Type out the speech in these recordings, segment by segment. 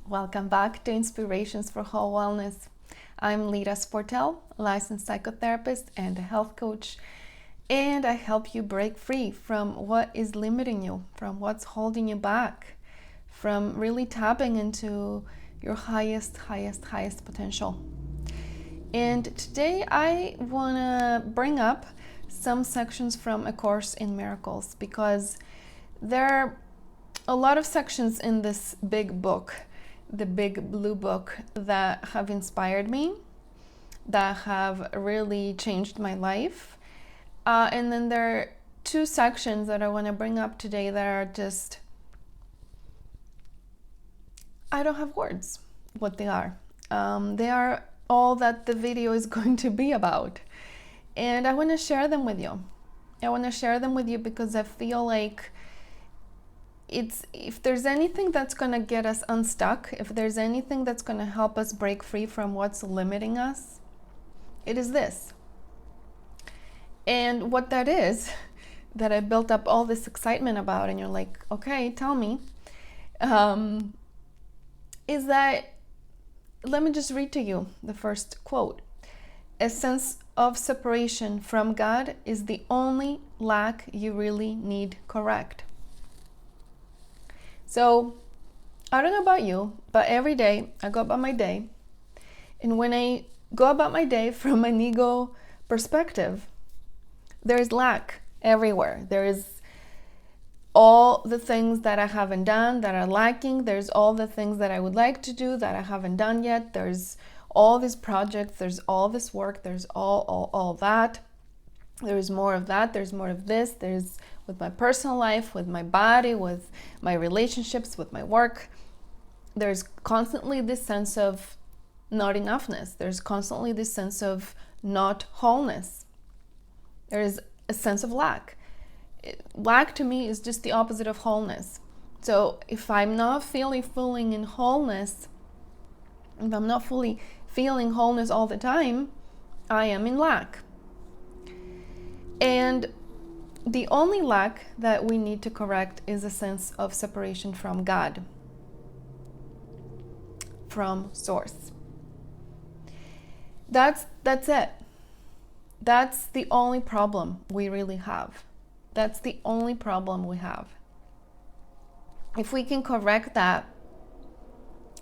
Welcome back to Inspirations for Whole Wellness. I'm Lida Sportel, licensed psychotherapist and a health coach, and I help you break free from what is limiting you, from what's holding you back, from really tapping into your highest potential. And today I want to bring up some sections from A Course in Miracles because there are a lot of sections in this big book, the big blue book, that have inspired me, that have really changed my life. And then there are two sections that I want to bring up today that are just, I don't have words what they are. They are all that the video is going to be about. And I want to share them with you. I want to share them with you because I feel like if there's anything that's going to get us unstuck, if there's anything that's going to help us break free from what's limiting us, it is this. And what that is, that I built up all this excitement about, and you're like, okay, tell me, is that, let me just read to you the first quote. A sense of separation from God is the only lack you really need correct. So, I don't know about you, but every day I go about my day. And when I go about my day from an ego perspective, there is lack everywhere. There is all the things that I haven't done that are lacking. There's all the things that I would like to do that I haven't done yet. There's all these projects. There's all this work. There's all that. There's more of that. There's more of this. There's with my personal life, with my body, with my relationships, with my work. There's constantly this sense of not enoughness. There's constantly this sense of not wholeness. There is a sense of lack. Lack to me is just the opposite of wholeness. So if I'm not feeling in wholeness, if I'm not fully feeling wholeness all the time, I am in lack. And the only lack that we need to correct is a sense of separation from God, from Source. That's it. That's the only problem we really have. That's the only problem we have. If we can correct that,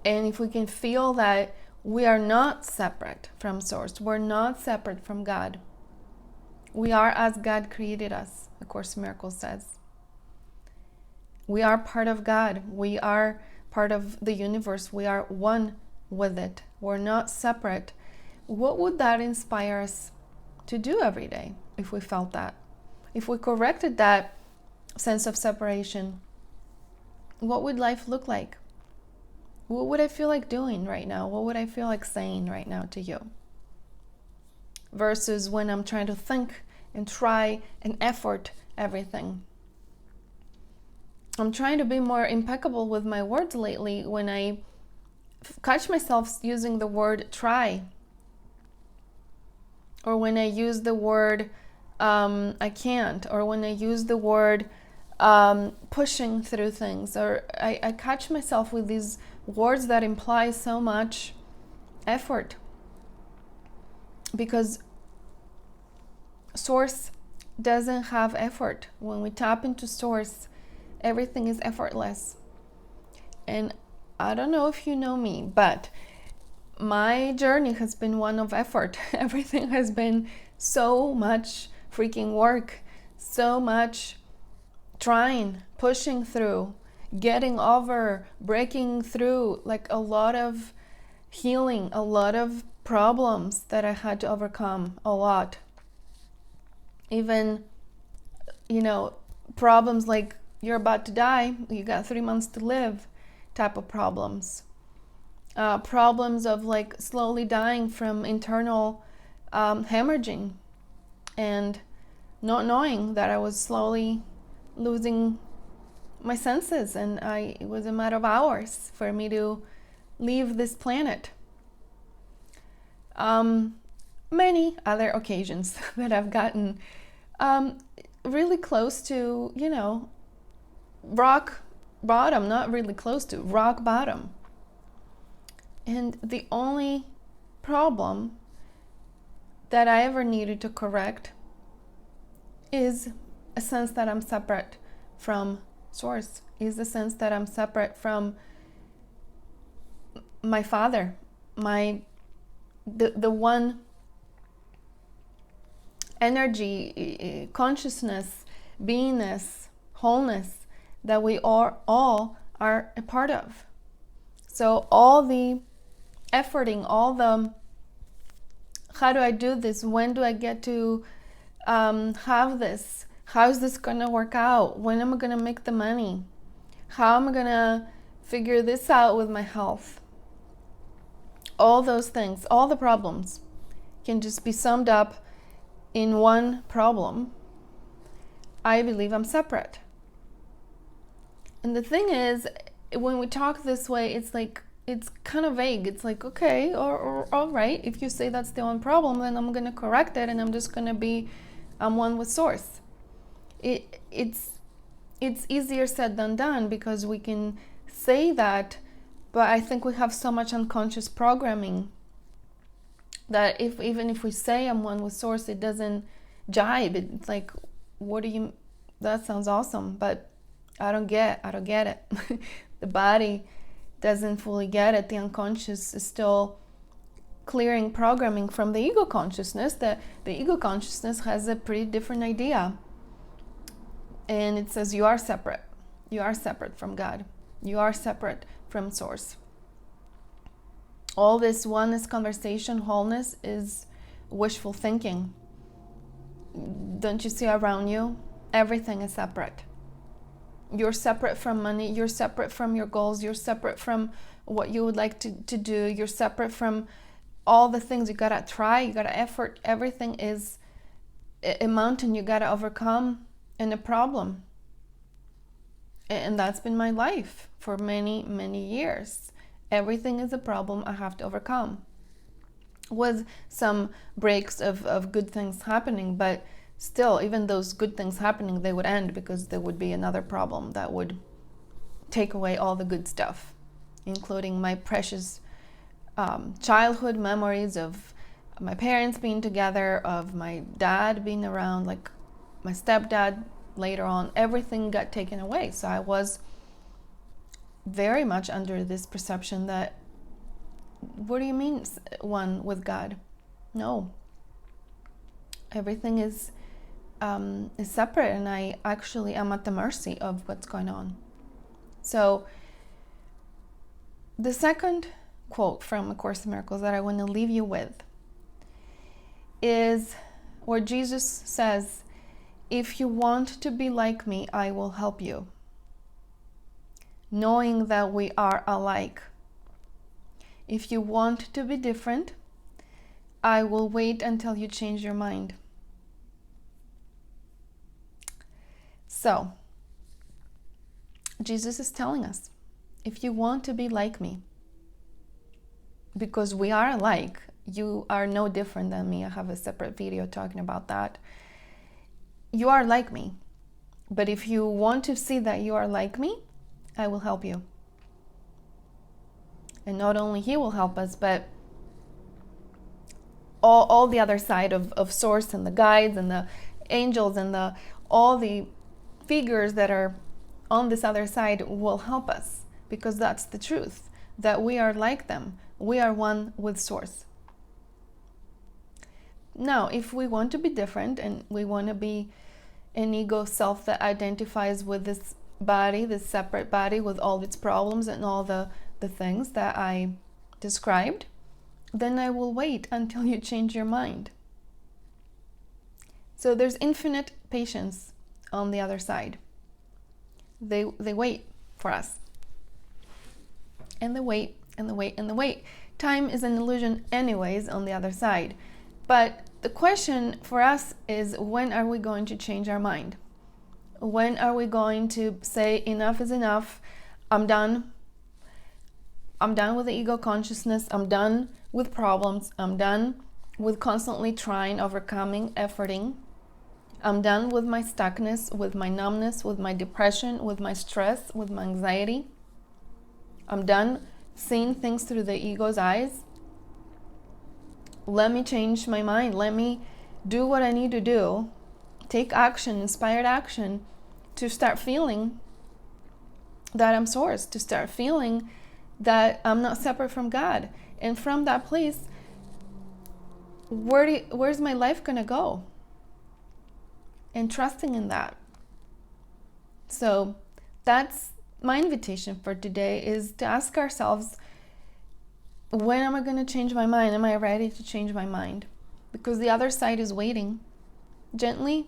and if we can feel that we are not separate from Source, we're not separate from God. We are as God created us, A Course in Miracles says. We are part of God. We are part of the universe. We are one with it. We're not separate. What would that inspire us to do every day if we felt that? If we corrected that sense of separation, what would life look like? What would I feel like doing right now? What would I feel like saying right now to you? Versus when I'm trying to think and try and effort everything. I'm trying to be more impeccable with my words lately when I catch myself using the word try. Or when I use the word I can't. Or when I use the word pushing through things. Or I catch myself with these words that imply so much effort. Because Source doesn't have effort. When we tap into Source, everything is effortless. And I don't know if you know me, but my journey has been one of effort. Everything has been so much freaking work, so much trying, pushing through, getting over, breaking through, like a lot of healing, a lot of problems that I had to overcome, a lot. Even, problems like you're about to die, you got 3 months to live type of problems. Problems of like slowly dying from internal hemorrhaging and not knowing that I was slowly losing my senses, and it was a matter of hours for me to leave this planet. Many other occasions that I've gotten really close to, rock bottom, not really close to, rock bottom. And the only problem that I ever needed to correct is a sense that I'm separate from Source, is the sense that I'm separate from my Father, the one energy, consciousness, beingness, wholeness that we all are a part of. So all the efforting, all the how do I do this? When do I get to have this? How is this going to work out? When am I going to make the money? How am I going to figure this out with my health? All those things, all the problems can just be summed up in one problem. I believe I'm separate. And the thing is, when we talk this way, it's like, it's kind of vague. It's like, okay, or all right, if you say that's the only problem, then I'm going to correct it and I'm just going to be one with Source. It's easier said than done, because we can say that, but I think we have so much unconscious programming that even if we say I'm one with Source, it doesn't jibe. It's like, what do you, that sounds awesome, but I don't get it. The body doesn't fully get it. The unconscious is still clearing programming from the ego consciousness. The ego consciousness has a pretty different idea. And it says you are separate. You are separate from God. You are separate from Source. All this oneness, conversation, wholeness is wishful thinking. Don't you see around you? Everything is separate. You're separate from money. You're separate from your goals. You're separate from what you would like to do. You're separate from all the things you gotta try. You gotta effort. Everything is a mountain you gotta overcome and a problem. And that's been my life for many, many years. Everything is a problem I have to overcome. With some breaks of good things happening, but still, even those good things happening, they would end because there would be another problem that would take away all the good stuff, including my precious childhood memories of my parents being together, of my dad being around, like my stepdad later on. Everything got taken away. So I was very much under this perception that, what do you mean one with God? No. Everything is separate, and I actually am at the mercy of what's going on. So the second quote from A Course in Miracles that I want to leave you with is where Jesus says, if you want to be like me, I will help you. Knowing that we are alike. If you want to be different, I will wait until you change your mind. So, Jesus is telling us, if you want to be like me, because we are alike, you are no different than me. I have a separate video talking about that. You are like me. But if you want to see that you are like me, I will help you. And not only He will help us, but all the other side of Source and the guides and the angels and all the figures that are on this other side will help us, because that's the truth, that we are like them. We are one with Source. Now, if we want to be different and we want to be an ego self that identifies with this body, this separate body with all its problems and all the things that I described, then I will wait until you change your mind. So there's infinite patience on the other side. They wait for us. And they wait, and they wait, and they wait. Time is an illusion anyways on the other side. But the question for us is, when are we going to change our mind? When are we going to say, enough is enough, I'm done. I'm done with the ego consciousness. I'm done with problems. I'm done with constantly trying, overcoming, efforting. I'm done with my stuckness, with my numbness, with my depression, with my stress, with my anxiety. I'm done seeing things through the ego's eyes. Let me change my mind. Let me do what I need to do. Take action, inspired action, to start feeling that I'm source, to start feeling that I'm not separate from God. And from that place, where's my life gonna go? And trusting in that. So that's my invitation for today, is to ask ourselves, when am I going to change my mind? Am I ready to change my mind? Because the other side is waiting, gently,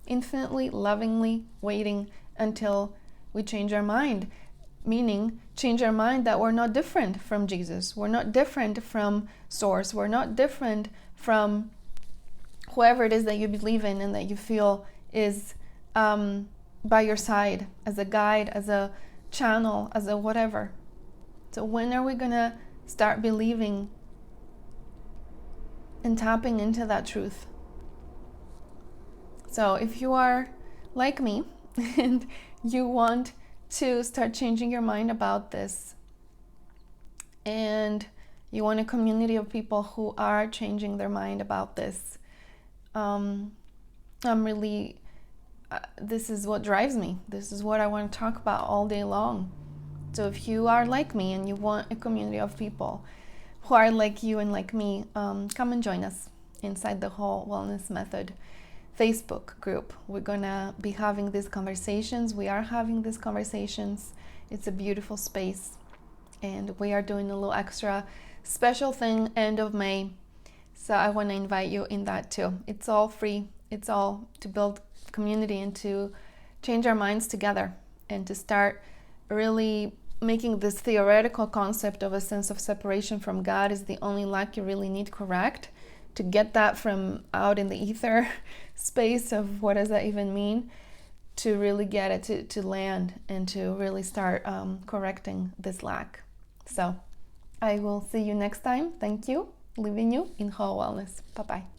infinitely, lovingly waiting until we change our mind. Meaning, change our mind that we're not different from Jesus. We're not different from Source. We're not different from whoever it is that you believe in and that you feel is by your side, as a guide, as a channel, as a whatever. So when are we gonna start believing and tapping into that truth? So if you are like me and you want to start changing your mind about this, and you want a community of people who are changing their mind about this, this is what drives me. This is what I want to talk about all day long. So if you are like me and you want a community of people who are like you and like me, come and join us inside the Whole Wellness Method Facebook group. We're gonna be having these conversations. We are having these conversations. It's a beautiful space, and we are doing a little extra special thing end of May. So I want to invite you in that too. It's all free. It's all to build community and to change our minds together, and to start really making this theoretical concept of a sense of separation from God is the only lack you really need correct, to get that from out in the ether space of what does that even mean, to really get it to land and to really start correcting this lack. So I will see you next time. Thank you. Leaving you in whole wellness. Bye-bye.